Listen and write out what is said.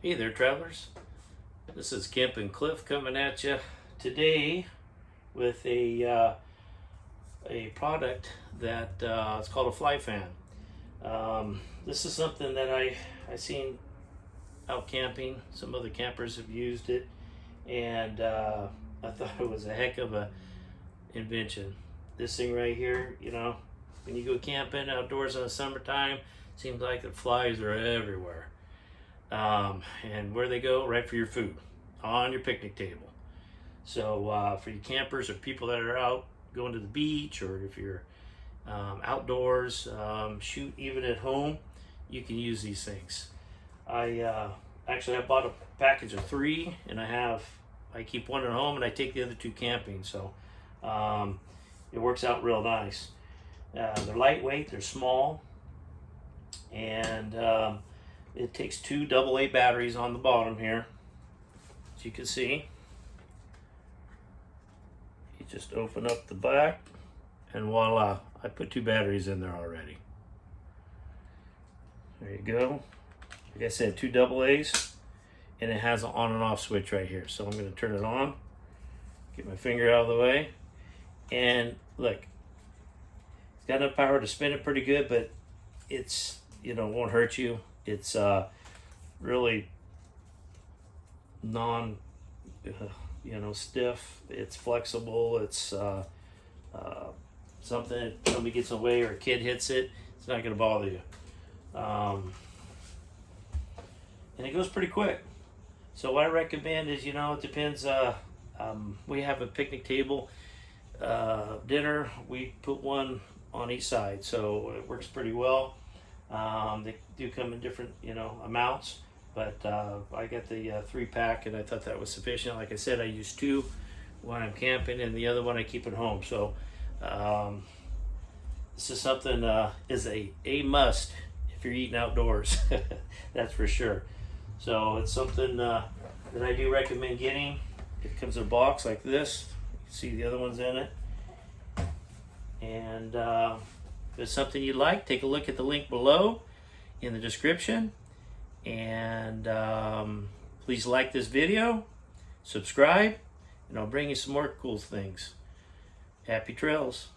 Hey there, travelers. This is Campin' Cliff coming at you today with a product that it's called a fly fan. This is something that I seen out camping. Some other campers have used it, and I thought it was a heck of a invention. This thing right here, you know, when you go camping outdoors in the summertime, seems like the flies are everywhere. And where they go, right for your food on your picnic table. So for you campers or people that are out going to the beach, or if you're outdoors, shoot even at home, you can use these things. I bought a package of 3, and I keep one at home and I take the other 2 camping. So it works out real nice. They're lightweight, they're small, and it takes 2 AA batteries on the bottom here, as you can see. You just open up the back, and voila, I put 2 batteries in there already. There you go. Like I said, 2 AA's, and it has an on and off switch right here. So I'm going to turn it on, get my finger out of the way, and look, it's got enough power to spin it pretty good, but it's, won't hurt you. It's really stiff. It's flexible. It's something if somebody gets away or a kid hits it, it's not going to bother you. And it goes pretty quick. So what I recommend is, it depends. We have a picnic table dinner. We put one on each side, so it works pretty well. They do come in different, amounts, but I got the 3-pack, and I thought that was sufficient. Like I said, I use 2 when I'm camping, and the other one I keep at home. So this is something is a must if you're eating outdoors. That's for sure. So it's something that I do recommend getting. It comes in a box like this. You can see the other ones in it, and if it's something you like, take a look at the link below in the description. And please like this video, subscribe, and I'll bring you some more cool things. Happy trails.